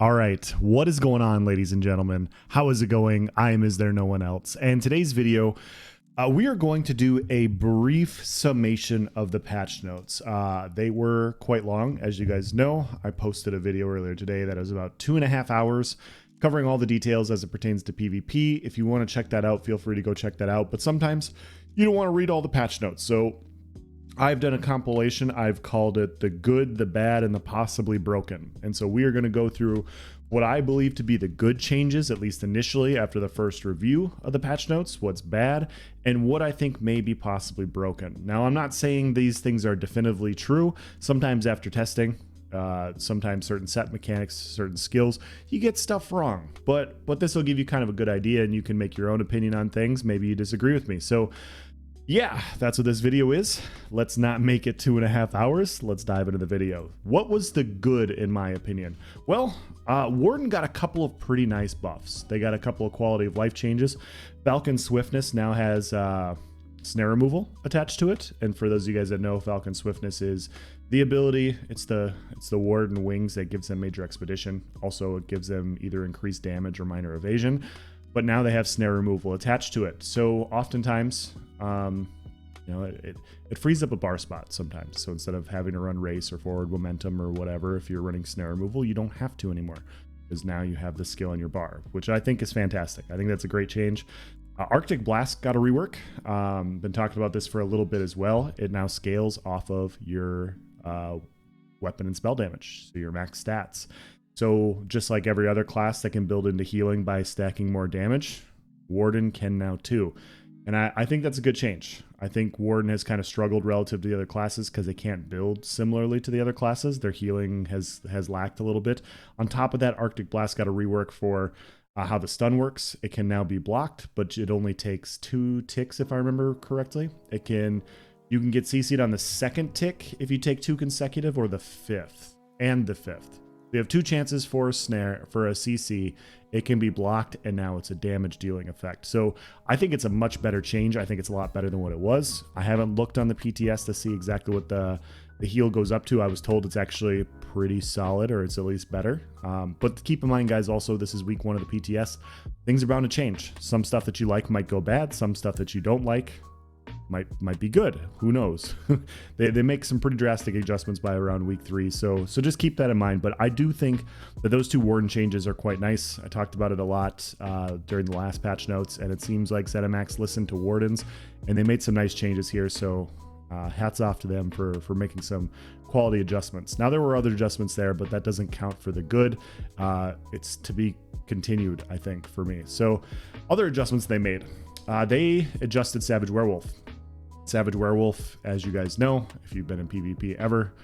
All right, what is going on, ladies and gentlemen? How is it going? I am istherenoonelse, and today's video, we are going to do a brief summation of the patch notes. They were quite long, as you guys know. I posted a video earlier today that was about 2.5 hours, covering all the details as it pertains to PvP. If you want to check that out, feel free to go check that out. But sometimes you don't want to read all the patch notes, so I've done a compilation. I've called it the good, the bad, and the possibly broken. And so we are going to go through what I believe to be the good changes, at least initially after the first review of the patch notes, what's bad, and what I think may be possibly broken. Now, I'm not saying these things are definitively true. Sometimes after testing, sometimes certain set mechanics, certain skills, you get stuff wrong. But this will give you kind of a good idea, and you can make your own opinion on things. Maybe you disagree with me. So yeah, that's what this video is. Let's not make it 2.5 hours. Let's dive into the video. What was the good, in my opinion? Well, Warden got a couple of pretty nice buffs. They got a couple of quality of life changes. Falcon Swiftness now has snare removal attached to it. And for those of you guys that know, Falcon Swiftness is the ability, it's the Warden wings that gives them major expedition. Also, it gives them either increased damage or minor evasion. But now they have snare removal attached to it. So oftentimes, it frees up a bar spot sometimes. So instead of having to run race or forward momentum or whatever, if you're running snare removal, you don't have to anymore, because now you have the skill in your bar, which I think is fantastic. I think that's a great change. Arctic Blast got a rework. Been talking about this for a little bit as well. It now scales off of your weapon and spell damage, so your max stats. So just like every other class that can build into healing by stacking more damage, Warden can now too. And I think that's a good change. I think Warden has kind of struggled relative to the other classes because they can't build similarly to the other classes. Their healing has lacked a little bit. On top of that, Arctic Blast got a rework for how the stun works. It can now be blocked, but it only takes 2 ticks if I remember correctly. You can get CC'd on the 2nd tick if you take 2 consecutive, or the 5th and the 5th. We have 2 chances for a snare, for a CC. It can be blocked, and now it's a damage dealing effect. So I think it's a much better change. I think it's a lot better than what it was. I haven't looked on the PTS to see exactly what the heal goes up to. I was told it's actually pretty solid, or it's at least better. But keep in mind, guys, also this is week 1 of the PTS. Things are bound to change. Some stuff that you like might go bad. Some stuff that you don't like might be good. Who knows? they make some pretty drastic adjustments by around week 3, so just keep that in mind. But I do think that those 2 Warden changes are quite nice. I talked about it a lot during the last patch notes, and it seems like ZeniMax listened to Wardens, and they made some nice changes here. So hats off to them for making some quality adjustments. Now, there were other adjustments there, but that doesn't count for the good. It's to be continued, I think, for me. So other adjustments they made. They adjusted Savage Werewolf. Savage Werewolf, as you guys know, if you've been in PvP ever,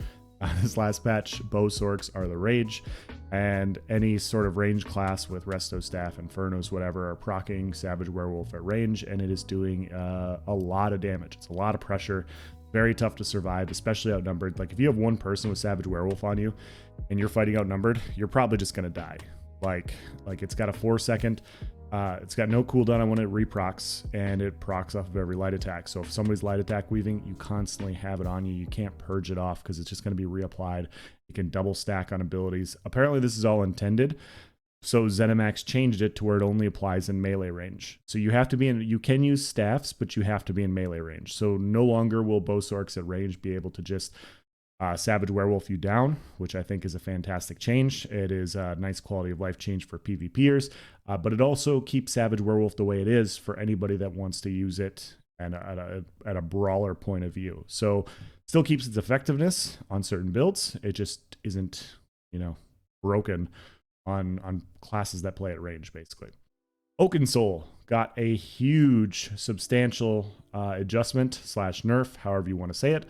this last patch, bow sorks are the rage, and any sort of range class with Resto Staff, Infernos, whatever, are proccing Savage Werewolf at range, and it is doing a lot of damage. It's a lot of pressure, very tough to survive, especially outnumbered. Like if you have one person with Savage Werewolf on you and you're fighting outnumbered, you're probably just gonna die. Like it's got a 4-second. It's got no cooldown on when it reprocs, and it procs off of every light attack. So if somebody's light attack weaving, you constantly have it on you. You can't purge it off because it's just going to be reapplied. You can double stack on abilities. Apparently this is all intended. So ZeniMax changed it to where it only applies in melee range. So you have to be you can use staffs, but you have to be in melee range. So no longer will bow sorks at range be able to just Savage Werewolf you down, which I think is a fantastic change. It is a nice quality of life change for PvPers, but it also keeps Savage Werewolf the way it is for anybody that wants to use it at a brawler point of view. So still keeps its effectiveness on certain builds. It just isn't, broken on classes that play at range, basically. Oaken Soul got a huge, substantial adjustment / nerf, however you want to say it.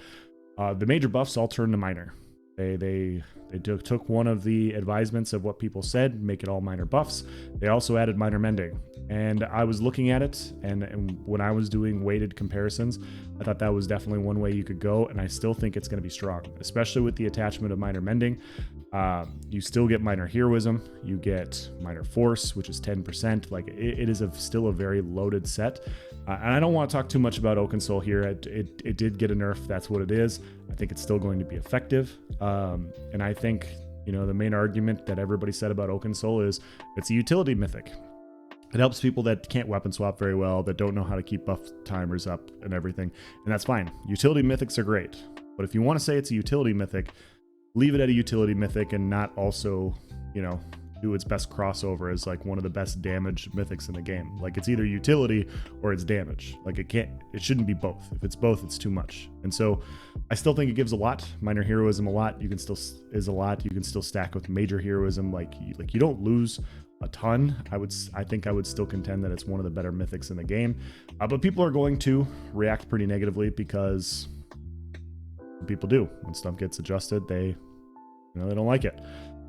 The major buffs all turned to minor. They took one of the advisements of what people said, make it all minor buffs. They also added minor mending. And I was looking at it, and when I was doing weighted comparisons, I thought that was definitely one way you could go, and I still think it's going to be strong, especially with the attachment of minor mending. You still get minor heroism, you get minor force, which is 10%. Like it is still a very loaded set. And I don't want to talk too much about Oaken Soul here. It did get a nerf. That's what it is. I think it's still going to be effective. And I think, the main argument that everybody said about Oaken Soul is it's a utility mythic. It helps people that can't weapon swap very well, that don't know how to keep buff timers up and everything, and that's fine. Utility mythics are great, but if you want to say it's a utility mythic, leave it at a utility mythic and not also, do its best crossover as like one of the best damage mythics in the game. Like it's either utility or it's damage. Like it shouldn't be both. If it's both, it's too much. And so I still think it gives a lot. Minor heroism a lot. You can still stack with major heroism. Like you don't lose a ton. I think I would still contend that it's one of the better mythics in the game. But people are going to react pretty negatively because people do. When stuff gets adjusted, they don't like it.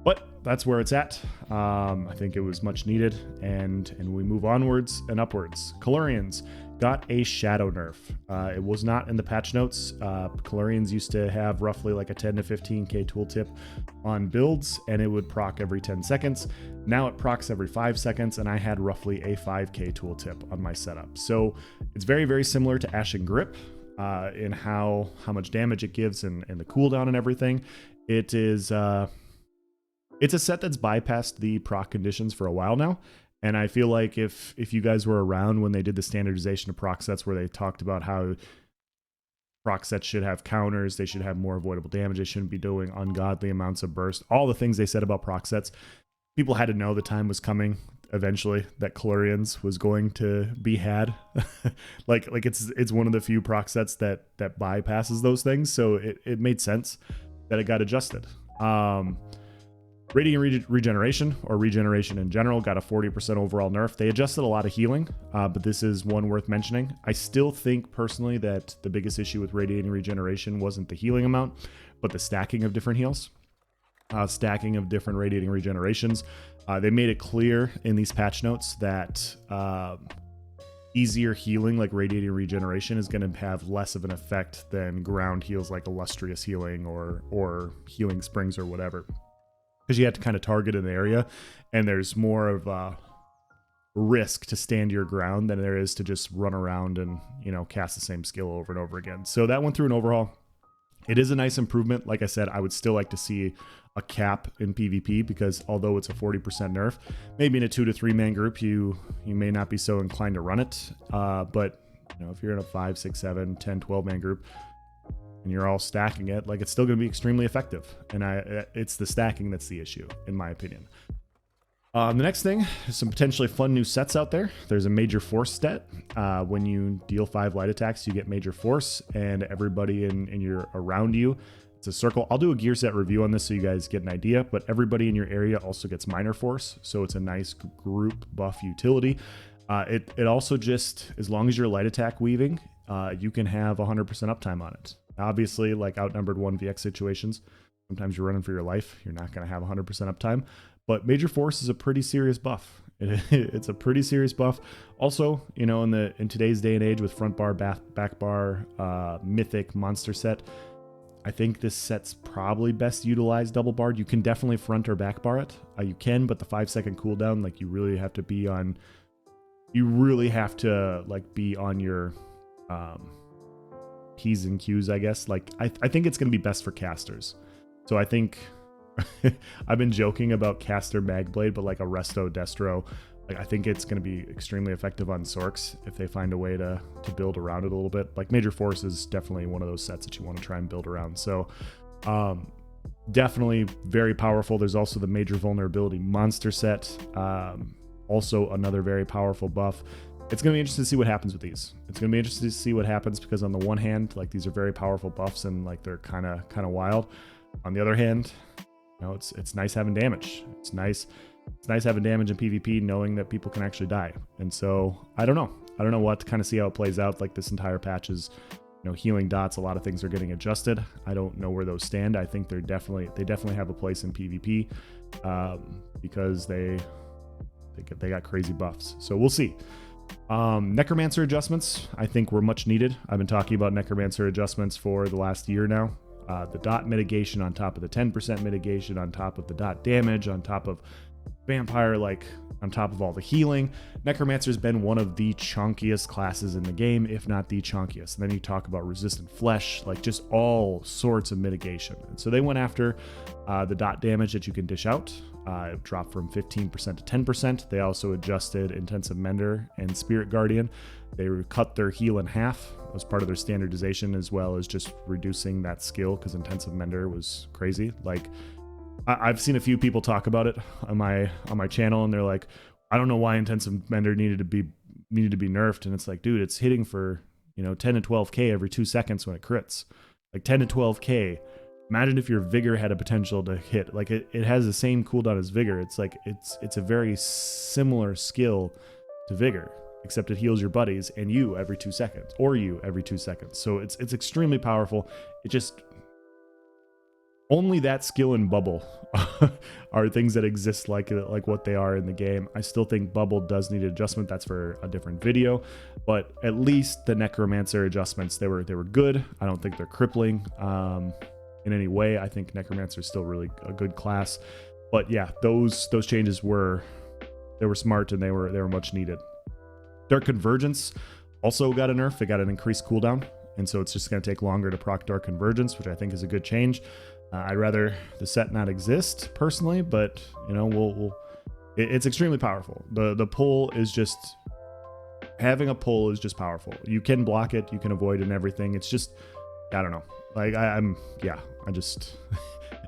But that's where it's at. I think it was much needed, and we move onwards and upwards. Kalurians got a shadow nerf. It was not in the patch notes. Kalurians used to have roughly like a 10 to 15k tooltip on builds, and it would proc every 10 seconds. Now it procs every 5 seconds, and I had roughly a 5k tooltip on my setup. So it's very, very similar to Ashen Grip in how much damage it gives and the cooldown and everything. It is... It's a set that's bypassed the proc conditions for a while now, and I feel like if you guys were around when they did the standardization of proc sets where they talked about how proc sets should have counters, they should have more avoidable damage, they shouldn't be doing ungodly amounts of burst, all the things they said about proc sets, people had to know the time was coming eventually that Kalurians was going to be had. like it's one of the few proc sets that bypasses those things, so it made sense that it got adjusted. Radiant Regeneration, or Regeneration in general, got a 40% overall nerf. They adjusted a lot of healing, but this is one worth mentioning. I still think personally that the biggest issue with Radiant Regeneration wasn't the healing amount, but the stacking of different heals, stacking of different Radiating Regenerations. They made it clear in these patch notes that easier healing like Radiating Regeneration is going to have less of an effect than ground heals like Illustrious Healing or Healing Springs or whatever. Because you have to kind of target an area, and there's more of a risk to stand your ground than there is to just run around and, cast the same skill over and over again. So that went through an overhaul. It is a nice improvement. Like I said, I would still like to see a cap in PvP, because although it's a 40% nerf, maybe in a 2 to 3 man group, you may not be so inclined to run it. But if you're in a 5, 6, 7, 10, 12 man group, and you're all stacking it, like it's still going to be extremely effective. And it's the stacking that's the issue, in my opinion. The next thing is some potentially fun new sets out there. There's a Major Force stat. When you deal 5 light attacks, you get Major Force, and everybody in your around you, it's a circle. I'll do a gear set review on this so you guys get an idea, but everybody in your area also gets Minor Force, so it's a nice group buff utility. It also just, as long as you're light attack weaving, you can have 100% uptime on it. Obviously, like outnumbered 1vx situations, sometimes you're running for your life. You're not going to have 100% uptime, but Major Force is a pretty serious buff. It's a pretty serious buff. Also, in today's day and age with front bar, back bar, mythic monster set, I think this set's probably best utilized double barred. You can definitely front or back bar it. You can, but the 5-second cooldown, like you really have to be on your P's and Q's, I guess. Like I think it's going to be best for casters. So I think I've been joking about caster Magblade, but like a Resto Destro, like I think it's going to be extremely effective on Sorks if they find a way to build around it a little bit. Like Major Force is definitely one of those sets that you want to try and build around. So definitely very powerful. There's also the Major Vulnerability monster set. Also another very powerful buff. It's going to be interesting to see what happens with these. It's going to be interesting to see what happens, because on the one hand, like these are very powerful buffs and like they're kind of wild. On the other hand, it's nice having damage. It's nice having damage in PvP, knowing that people can actually die. And so I don't know. We'll have to kind of see how it plays out. Like this entire patch is, healing dots. A lot of things are getting adjusted. I don't know where those stand. I think they definitely have a place in PvP because they got crazy buffs. So we'll see. Necromancer adjustments, I think, were much needed. I've been talking about Necromancer adjustments for the last year now. The dot mitigation on top of the 10% mitigation, on top of the dot damage, on top of vampire, like on top of all the healing. Necromancer's been one of the chunkiest classes in the game, if not the chunkiest. And then you talk about resistant flesh, like just all sorts of mitigation. And so they went after the dot damage that you can dish out. It dropped from 15% to 10%. They also adjusted Intensive Mender and Spirit Guardian. They cut their heal in half as part of their standardization, as well as just reducing that skill, because Intensive Mender was crazy. Like, I've seen a few people talk about it on my channel, and they're like, I don't know why Intensive Mender needed to be nerfed. And it's like, dude, it's hitting for 10 to 12k every 2 seconds when it crits. Like 10 to 12k. Imagine if your Vigor had a potential to hit. Like it has the same cooldown as Vigor. It's like it's a very similar skill to Vigor, except it heals your buddies and you every 2 seconds, or you every 2 seconds. So it's extremely powerful. It just, only that skill and Bubble are things that exist like what they are in the game. I still think Bubble does need adjustment. That's for a different video, but at least the Necromancer adjustments, they were good. I don't think they're crippling in any way. I think Necromancer is still really a good class. But yeah, those changes were smart, and they were much needed. Dark Convergence also got a nerf. They got an increased cooldown, and so it's just going to take longer to proc Dark Convergence, which I think is a good change. I'd rather the set not exist personally, but it's extremely powerful. The pull is just, having a pull is just powerful. You can block it, you can avoid it and everything. It's just, I don't know. Like I just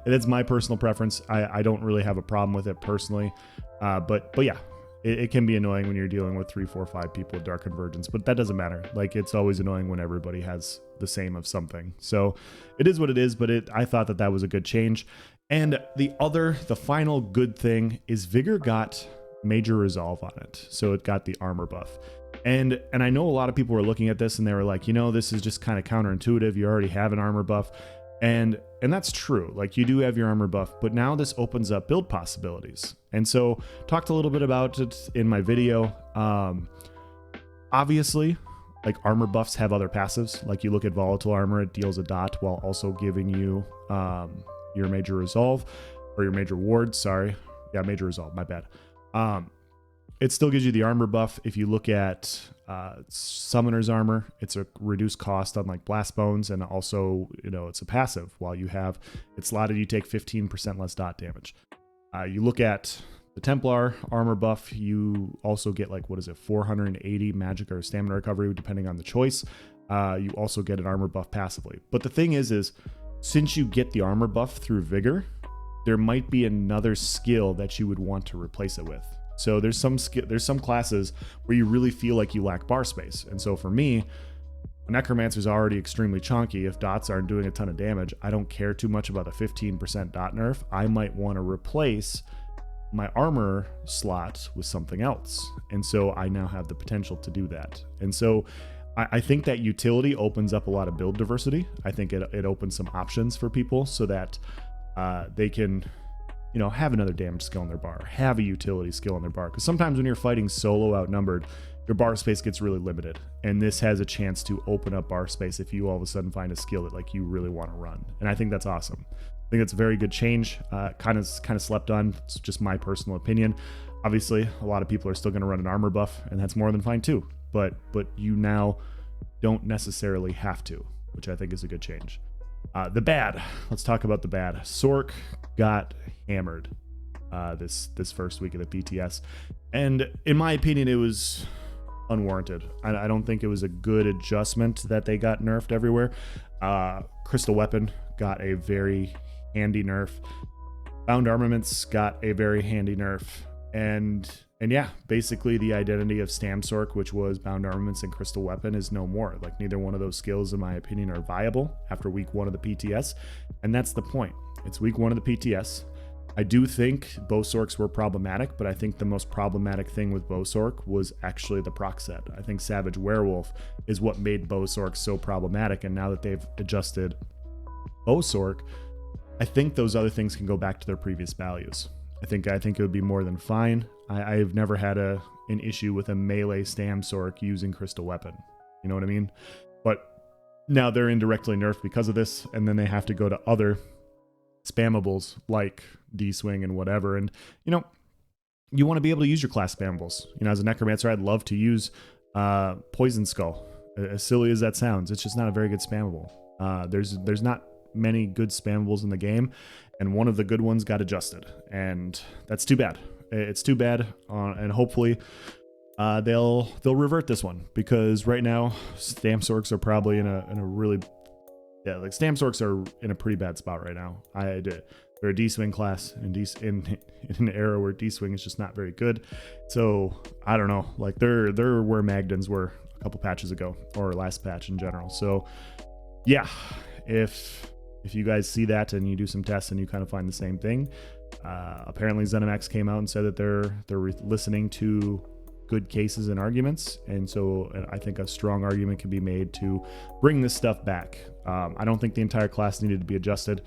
it's my personal preference. I don't really have a problem with it personally. But yeah, it can be annoying when you're dealing with 3, 4, 5 people with Dark Convergence, but that doesn't matter. Like, it's always annoying when everybody has the same of something. So it is what it is, but I thought that was a good change. And the final good thing is Vigor got Major Resolve on it. So it got the armor buff. And I know a lot of people were looking at this and they were like, this is just kind of counterintuitive. You already have an armor buff. And that's true. Like, you do have your armor buff, but now this opens up build possibilities. And so talked a little bit about it in my video. Obviously, like, armor buffs have other passives. Like, you look at Volatile Armor, it deals a dot while also giving you your Major Resolve, or your Major Ward, sorry. Yeah, Major Resolve, my bad. It still gives you the armor buff. If you look at Summoner's Armor, it's a reduced cost on like Blast Bones, and also, it's a passive. While you have it slotted, you take 15% less dot damage. You look at the Templar armor buff, you also get 480 magic or stamina recovery, depending on the choice. You also get an armor buff passively. But the thing is since you get the armor buff through Vigor, there might be another skill that you would want to replace it with. So there's some classes where you really feel like you lack bar space. And so for me, Necromancer is already extremely chunky. If dots aren't doing a ton of damage, I don't care too much about a 15% dot nerf. I might want to replace my armor slot with something else. And so I now have the potential to do that. And so I think that utility opens up a lot of build diversity. I think it opens some options for people so that they can have another damage skill in their bar, have a utility skill in their bar. Because sometimes when you're fighting solo outnumbered, your bar space gets really limited. And this has a chance to open up bar space if you all of a sudden find a skill that you really want to run. And I think that's awesome. I think that's a very good change. Kind of slept on. It's just my personal opinion. Obviously, a lot of people are still going to run an armor buff, and that's more than fine too. But you now don't necessarily have to, which I think is a good change. The bad. Let's talk about the bad. Sork got hammered this first week of the PTS, and in my opinion, it was unwarranted. I don't think it was a good adjustment that they got nerfed everywhere. Crystal Weapon got a very handy nerf. Bound Armaments got a very handy nerf, and yeah, basically the identity of Stam Sork, which was Bound Armaments and Crystal Weapon, is no more. Like, neither one of those skills, in my opinion, are viable after week 1 of the PTS, and that's the point. It's week 1 of the PTS. I do think Bow Sorks were problematic, but I think the most problematic thing with Bow Sork was actually the proc set. I think Savage Werewolf is what made Bow Sork so problematic, and now that they've adjusted Bow Sork, I think those other things can go back to their previous values. I think it would be more than fine. I've never had an issue with a melee Stam Sork using Crystal Weapon. You know what I mean? But now they're indirectly nerfed because of this, and then they have to go to other spammables like D-Swing and whatever. And, you want to be able to use your class spammables. You know, as a necromancer, I'd love to use Poison Skull. As silly as that sounds, it's just not a very good spammable. There's not many good spammables in the game, and one of the good ones got adjusted, and that's too bad. It's too bad, and hopefully they'll revert this one, because right now Stamp Sorks are probably in a really like Stamp Sorks are in a pretty bad spot right now. They're a D-swing class in an era where D-swing is just not very good. So I don't know, like they're where Magdans were a couple patches ago, or last patch in general. So yeah, if you guys see that and you do some tests and you kind of find the same thing, apparently ZeniMax came out and said that they're listening to good cases and arguments, and so I think a strong argument can be made to bring this stuff back. I don't think the entire class needed to be adjusted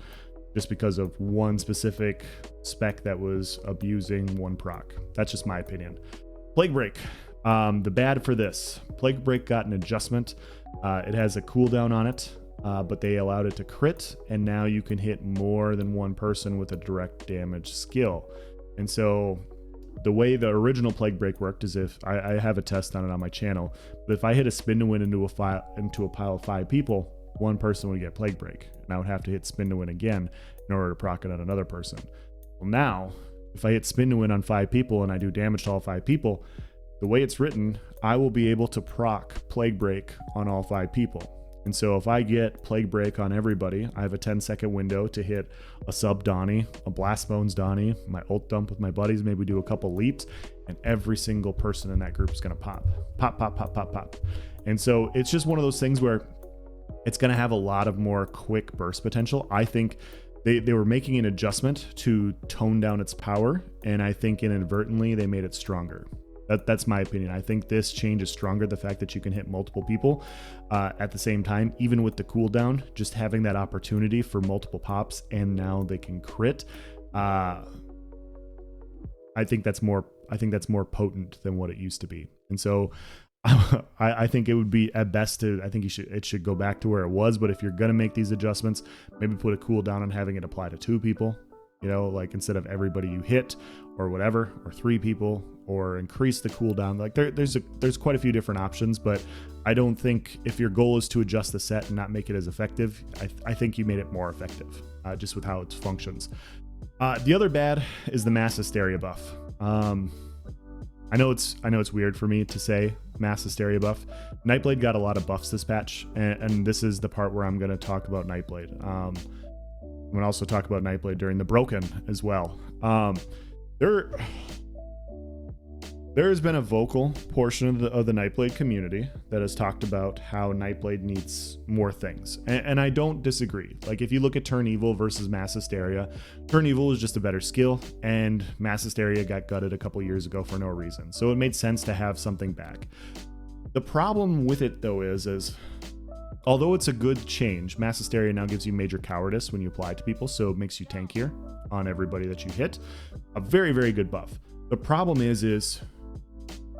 just because of one specific spec that was abusing one proc. That's just my opinion. Plague Break. The bad for this. Plague Break got an adjustment. It has a cooldown on it, but they allowed it to crit, and now you can hit more than one person with a direct damage skill. And so the way the original Plague Break worked is, if I have a test on it on my channel, but if I hit a spin to win into a pile of 5 people, one person would get Plague Break, and I would have to hit spin to win again in order to proc it on another person. Well, now if I hit spin to win on 5 people and I do damage to all 5 people, the way it's written, I will be able to proc Plague Break on all 5 people. And so if I get Plague Break on everybody, I have a 10-second window to hit a sub Donnie, a Blast Bones Donnie, my ult dump with my buddies, maybe do a couple leaps, and every single person in that group is going to pop. Pop, pop, pop, pop, pop. And so it's just one of those things where it's going to have a lot of more quick burst potential. I think they were making an adjustment to tone down its power, and I think inadvertently they made it stronger. That's my opinion. I think this change is stronger. The fact that you can hit multiple people at the same time, even with the cooldown, just having that opportunity for multiple pops, and now they can crit. I think that's more potent than what it used to be. And so I think it would be at best it should go back to where it was. But if you're gonna make these adjustments, maybe put a cooldown on having it apply to 2 people. You know, like instead of everybody you hit or whatever, or 3 people, or increase the cooldown. Like there's quite a few different options, but I don't think if your goal is to adjust the set and not make it as effective, I think you made it more effective just with how it functions. The other bad is the mass hysteria buff. I know it's weird for me to say mass hysteria buff. Nightblade got a lot of buffs this patch, and this is the part where I'm going to talk about Nightblade. I'm going to also talk about Nightblade during the Broken as well. There has been a vocal portion of the Nightblade community that has talked about how Nightblade needs more things. And I don't disagree. Like, if you look at Turn Evil versus Mass Hysteria, Turn Evil is just a better skill, and Mass Hysteria got gutted a couple years ago for no reason. So it made sense to have something back. The problem with it, though, is although it's a good change, Mass Hysteria now gives you major cowardice when you apply it to people, so it makes you tankier on everybody that you hit. A very, very good buff. The problem is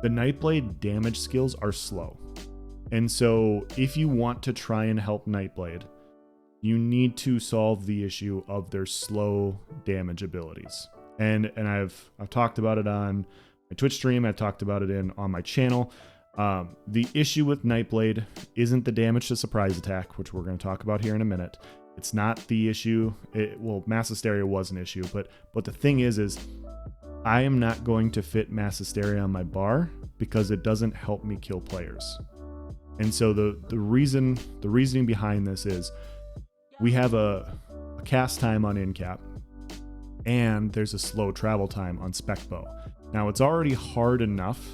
the Nightblade damage skills are slow. And so if you want to try and help Nightblade, you need to solve the issue of their slow damage abilities. And I've talked about it on my Twitch stream, I've talked about it on my channel. The issue with Nightblade isn't the damage to surprise attack, which we're going to talk about here in a minute. It's not the issue. Mass Hysteria was an issue, but the thing is I am not going to fit Mass Hysteria on my bar because it doesn't help me kill players. And so the reasoning behind this is we have a cast time on Incap, and there's a slow travel time on Spec Bow. Now, it's already hard enough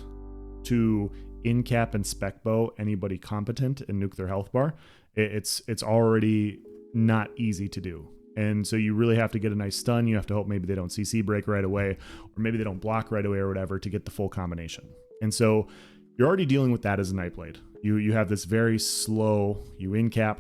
to Incap and Spec Bow anybody competent and nuke their health bar. It's already not easy to do. And so you really have to get a nice stun. You have to hope maybe they don't CC break right away, or maybe they don't block right away or whatever to get the full combination. And so you're already dealing with that as a Nightblade. You have this very slow, you Incap.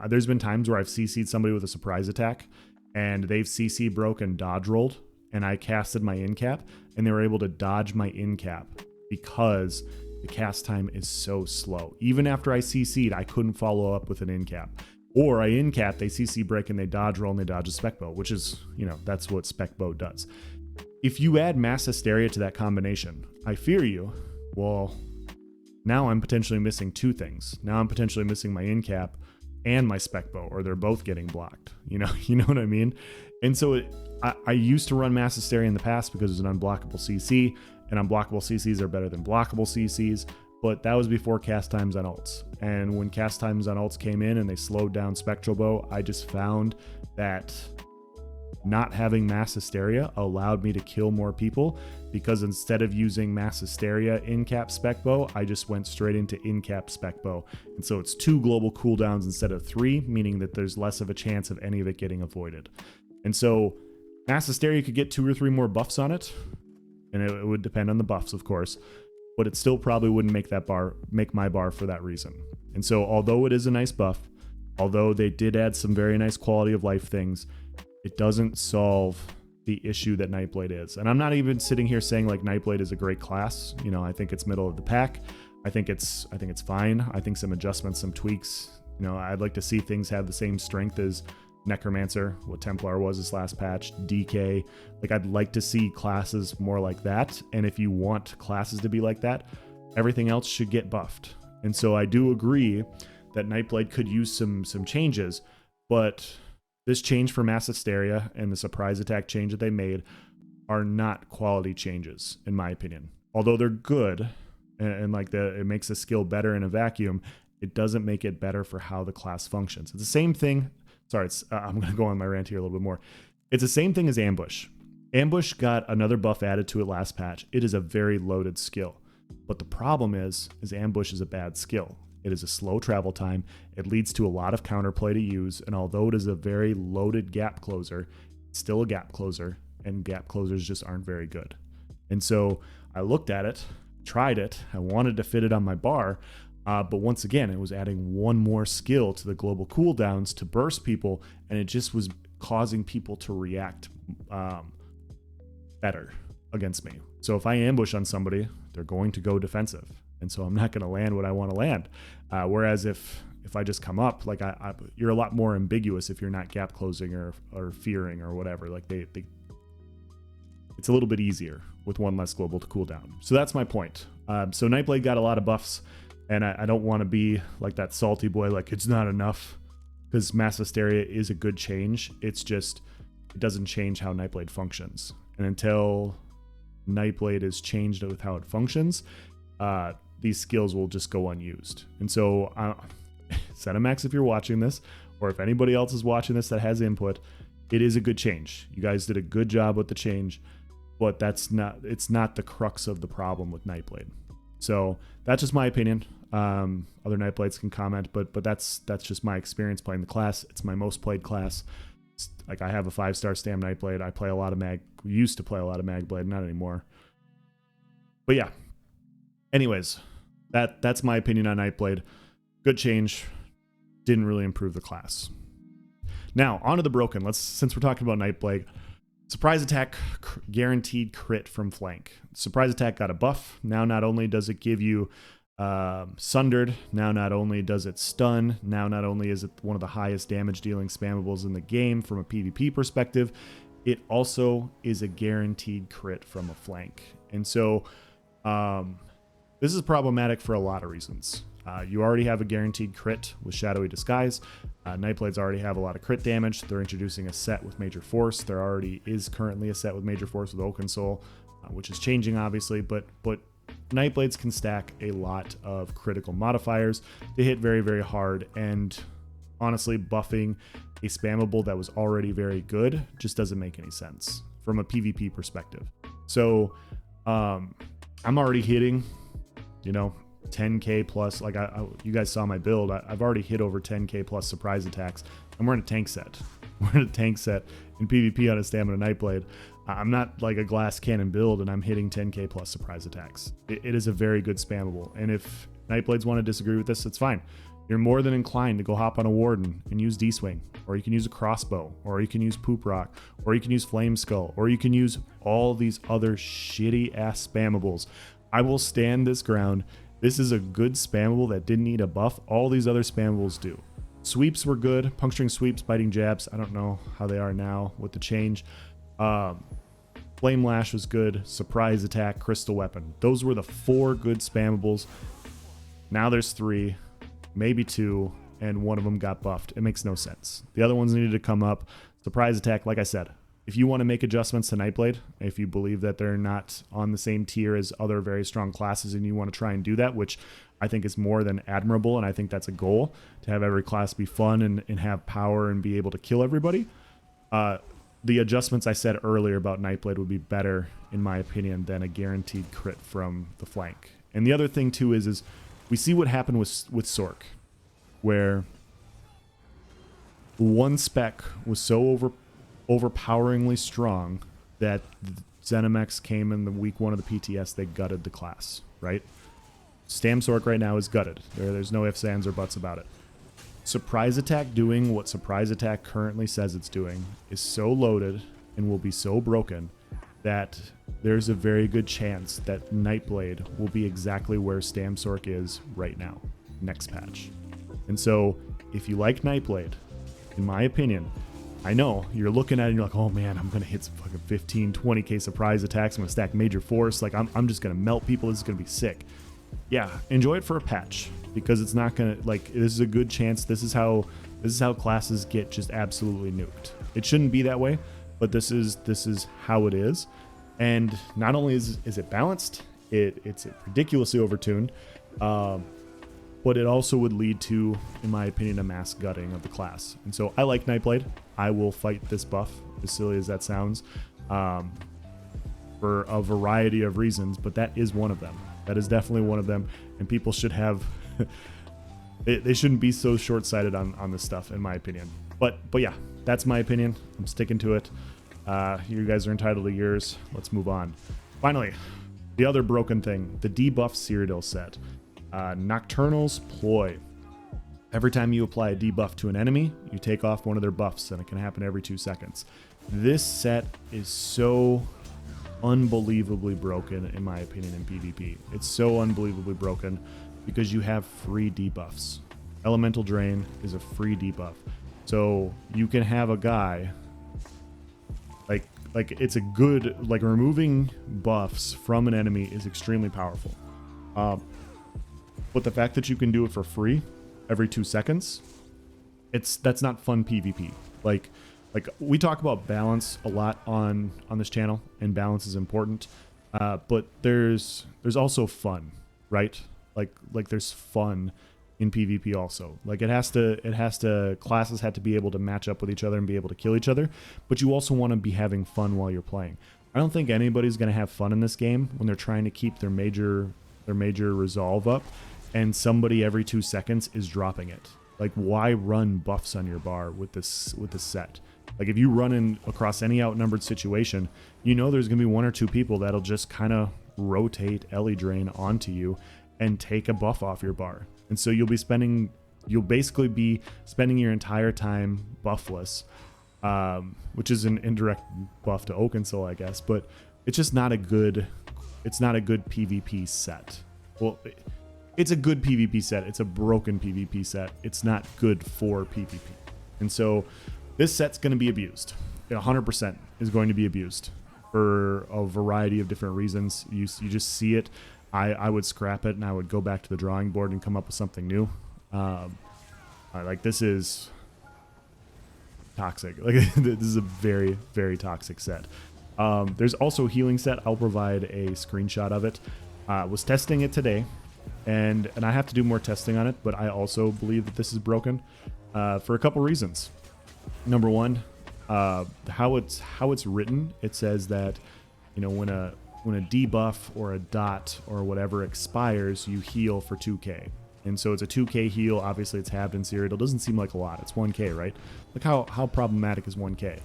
There's been times where I've CC'd somebody with a surprise attack, and they've CC broke and dodge rolled, and I casted my Incap, and they were able to dodge my Incap because the cast time is so slow. Even after I CC'd, I couldn't follow up with an Incap. Or I Incap, they CC break and they dodge roll and they dodge a Spec Bow, which is, that's what Spec Bow does. If you add mass hysteria to that combination, I fear you, well, now I'm potentially missing two things. Now I'm potentially missing my in-cap and my spec bow, or they're both getting blocked. You know what I mean? And so I used to run mass hysteria in the past because it was an unblockable CC, and unblockable CCs are better than blockable CCs, but that was before cast times on ults. And when cast times on ults came in and they slowed down spectral bow, I just found that not having mass hysteria allowed me to kill more people, because instead of using mass hysteria in-cap spec bow, I just went straight into in-cap spec bow. And so it's 2 global cooldowns instead of 3, meaning that there's less of a chance of any of it getting avoided. And so mass hysteria could get 2 or 3 more buffs on it, and it would depend on the buffs, of course, but it still probably wouldn't make my bar for that reason. And so although it is a nice buff, although they did add some very nice quality of life things, it doesn't solve the issue that Nightblade is. And I'm not even sitting here saying like Nightblade is a great class. You know, I think it's middle of the pack. I think it's fine. I think some adjustments, some tweaks. You know, I'd like to see things have the same strength as Necromancer, what Templar was this last patch, DK. Like, I'd like to see classes more like that. And if you want classes to be like that, everything else should get buffed. And so I do agree that Nightblade could use some changes, but this change for mass hysteria and the surprise attack change that they made are not quality changes, in my opinion. Although they're good, and like it makes the skill better in a vacuum, it doesn't make it better for how the class functions. It's the same thing. Sorry, I'm going to go on my rant here a little bit more. It's the same thing as Ambush. Ambush got another buff added to it last patch. It is a very loaded skill. But the problem is Ambush is a bad skill. It is a slow travel time. It leads to a lot of counterplay to use. And although it is a very loaded gap closer, it's still a gap closer. And gap closers just aren't very good. And so I looked at it, tried it. I wanted to fit it on my bar. But once again, it was adding one more skill to the global cooldowns to burst people. And it just was causing people to react better against me. So if I ambush on somebody, they're going to go defensive. And so I'm not going to land what I want to land. Whereas if I just come up, like you're a lot more ambiguous if you're not gap closing or fearing or whatever. Like it's a little bit easier with one less global to cooldown. So that's my point. So Nightblade got a lot of buffs, and I don't want to be like that salty boy, like it's not enough, because mass hysteria is a good change. It's just, it doesn't change how Nightblade functions. And until Nightblade is changed with how it functions, these skills will just go unused. And so Cinemax, if you're watching this, or if anybody else is watching this that has input, it is a good change. You guys did a good job with the change, but it's not the crux of the problem with Nightblade. So that's just my opinion. Other Nightblades can comment, but that's just my experience playing the class. It's my most played class. Like, I have a 5-star stam Nightblade. I play a lot of used to play a lot of Magblade, not anymore. But yeah. Anyways, that's my opinion on Nightblade. Good change. Didn't really improve the class. Now, on to the broken. Since we're talking about Nightblade, surprise attack guaranteed crit from flank. Surprise attack got a buff. Now not only does it give you sundered, now not only does it stun, now not only is it one of the highest damage dealing spammables in the game from a PvP perspective, it also is a guaranteed crit from a flank. And so this is problematic for a lot of reasons. You already have a guaranteed crit with Shadowy Disguise. Nightblades already have a lot of crit damage. They're introducing a set with Major Force. There already is currently a set with Major Force with Oaken Soul, which is changing obviously, but Nightblades can stack a lot of critical modifiers. They hit very, very hard, and honestly, buffing a spammable that was already very good just doesn't make any sense from a PvP perspective. So I'm already hitting, 10k plus. Like you guys saw my build. I've already hit over 10k plus surprise attacks, and we're in a tank set. We're in a tank set in PvP on a Stamina Nightblade. I'm not like a glass cannon build, and I'm hitting 10k plus surprise attacks. It is a very good spammable, and if Nightblades want to disagree with this, it's fine. You're more than inclined to go hop on a Warden and use D-Swing, or you can use a crossbow, or you can use Poop Rock, or you can use Flame Skull, or you can use all these other shitty ass spammables. I will stand this ground. This is a good spammable that didn't need a buff. All these other spammables do. Sweeps were good. Puncturing sweeps, biting jabs. I don't know how they are now with the change. But Flame Lash was good, Surprise Attack, Crystal Weapon. Those were the 4 good spammables. Now there's 3, maybe 2, and one of them got buffed. It makes no sense. The other ones needed to come up. Surprise Attack, like I said, if you want to make adjustments to Nightblade, if you believe that they're not on the same tier as other very strong classes and you want to try and do that, which I think is more than admirable, and I think that's a goal, to have every class be fun and have power and be able to kill everybody. The adjustments I said earlier about Nightblade would be better, in my opinion, than a guaranteed crit from the flank. And the other thing, too, is we see what happened with Sork, where one spec was so overpoweringly strong that ZeniMax came in the week 1 of the PTS, they gutted the class, right? Stam Sork right now is gutted. There's no ifs, ands, or buts about it. Surprise Attack doing what Surprise Attack currently says it's doing is so loaded and will be so broken that there's a very good chance that Nightblade will be exactly where Stam Sork is right now, next patch. And so, if you like Nightblade, in my opinion, I know you're looking at it and you're like, oh man, I'm going to hit some fucking 15, 20k surprise attacks. I'm going to stack Major Force. Like, I'm just going to melt people. This is going to be sick. Yeah, enjoy it for a patch, because it's not going to, like, this is a good chance. This is how classes get just absolutely nuked. It shouldn't be that way, but this is how it is. And not only is it balanced, it's ridiculously overtuned, but it also would lead to, in my opinion, a mass gutting of the class. And so I like Nightblade. I will fight this buff, as silly as that sounds, for a variety of reasons, but that is one of them. That is definitely one of them, and people should have... they shouldn't be so short-sighted on this stuff, in my opinion. But yeah, that's my opinion. I'm sticking to it. You guys are entitled to yours. Let's move on. Finally, the other broken thing, the debuff Cyrodiil set. Nocturnal's Ploy. Every time you apply a debuff to an enemy, you take off one of their buffs, and it can happen every 2 seconds. This set is so unbelievably broken, in my opinion, in PvP. It's so unbelievably broken because you have free debuffs. Elemental Drain is a free debuff. So you can have a guy, like it's a good, like, removing buffs from an enemy is extremely powerful. But the fact that you can do it for free every 2 seconds, that's not fun PvP. Like we talk about balance a lot on this channel, and balance is important. But there's also fun, right? Like there's fun in PvP also. Like classes have to be able to match up with each other and be able to kill each other, but you also want to be having fun while you're playing. I don't think anybody's going to have fun in this game when they're trying to keep their major resolve up and somebody every 2 seconds is dropping it. Like, why run buffs on your bar with this set? Like, if you run in across any outnumbered situation, you know there's going to be 1 or 2 people that'll just kind of rotate Ellie Drain onto you and take a buff off your bar. And so you'll basically be spending your entire time buffless, which is an indirect buff to Oakensoul, I guess, but it's just not a good PvP set. Well, it's a good PvP set. It's a broken PvP set. It's not good for PvP. And so this set's going to be abused. 100% is going to be abused for a variety of different reasons. You just see it. I would scrap it and I would go back to the drawing board and come up with something new. Like, this is toxic. Like, this is a very, very toxic set. There's also a healing set. I'll provide a screenshot of it. Was testing it today, and I have to do more testing on it, but I also believe that this is broken for a couple reasons. Number one, how it's written. It says that, you know, when a debuff or a dot or whatever expires, you heal for 2k. And so it's a 2k heal. Obviously, it's halved in Cyrodiil. It doesn't seem like a lot. It's 1k, right? Like, how problematic is 1k?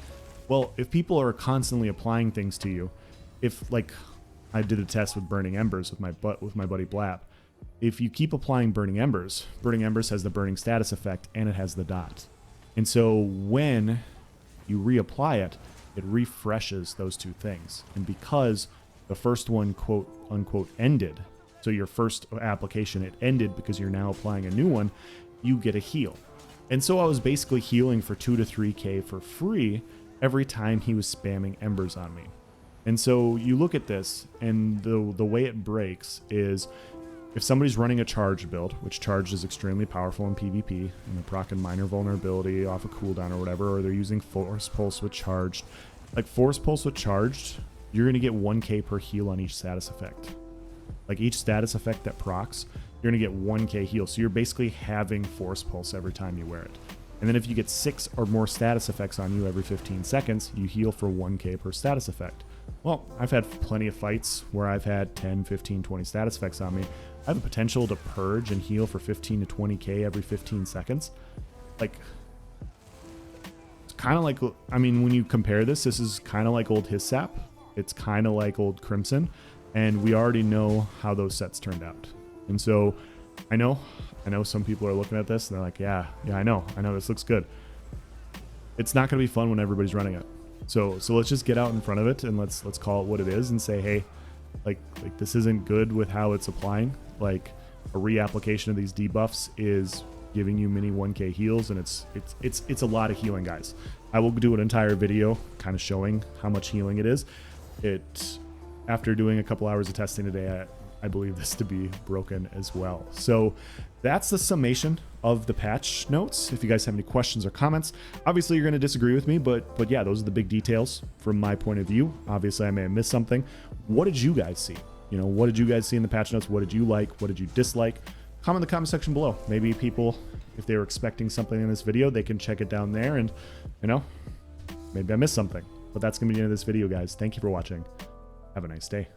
Well, if people are constantly applying things to you, if, like, I did a test with Burning Embers with my buddy Blap. If you keep applying Burning Embers has the burning status effect and it has the dot. And so when you reapply it, it refreshes those two things. And because the first one, quote unquote, ended, so your first application, it ended because you're now applying a new one, you get a heal. And so I was basically healing for 2 to 3k for free every time he was spamming embers on me. And so you look at this, and the way it breaks is if somebody's running a charge build, which charged is extremely powerful in PvP, and they're proccing minor vulnerability off a cooldown or whatever, or they're using Force Pulse with charged. Like Force Pulse with charged, you're going to get 1k per heal on each status effect. Like each status effect that procs, you're going to get 1k heal. So you're basically having Force Pulse every time you wear it. And then if you get 6 or more status effects on you every 15 seconds, you heal for 1k per status effect. Well, I've had plenty of fights where I've had 10, 15, 20 status effects on me. I have the potential to purge and heal for 15 to 20k every 15 seconds. Like, it's kind of like, I mean, when you compare this is kind of like old Hissap. It's kind of like old Crimson. And we already know how those sets turned out. And so I know some people are looking at this and they're like, yeah, I know this looks good. It's not going to be fun when everybody's running it. So let's just get out in front of it and let's call it what it is and say, hey, like this isn't good with how it's applying. Like a reapplication of these debuffs is giving you mini 1k heals, and it's a lot of healing, guys. I will do an entire video kind of showing how much healing it is. After doing a couple hours of testing today, I believe this to be broken as well. So that's the summation of the patch notes. If you guys have any questions or comments, obviously you're going to disagree with me, but yeah, those are the big details from my point of view. Obviously I may have missed something. What did you guys see? You know, what did you guys see in the patch notes? What did you like? What did you dislike? Comment in the comment section below. Maybe people, if they were expecting something in this video, they can check it down there, and you know, maybe I missed something. But that's going to be the end of this video, guys. Thank you for watching. Have a nice day.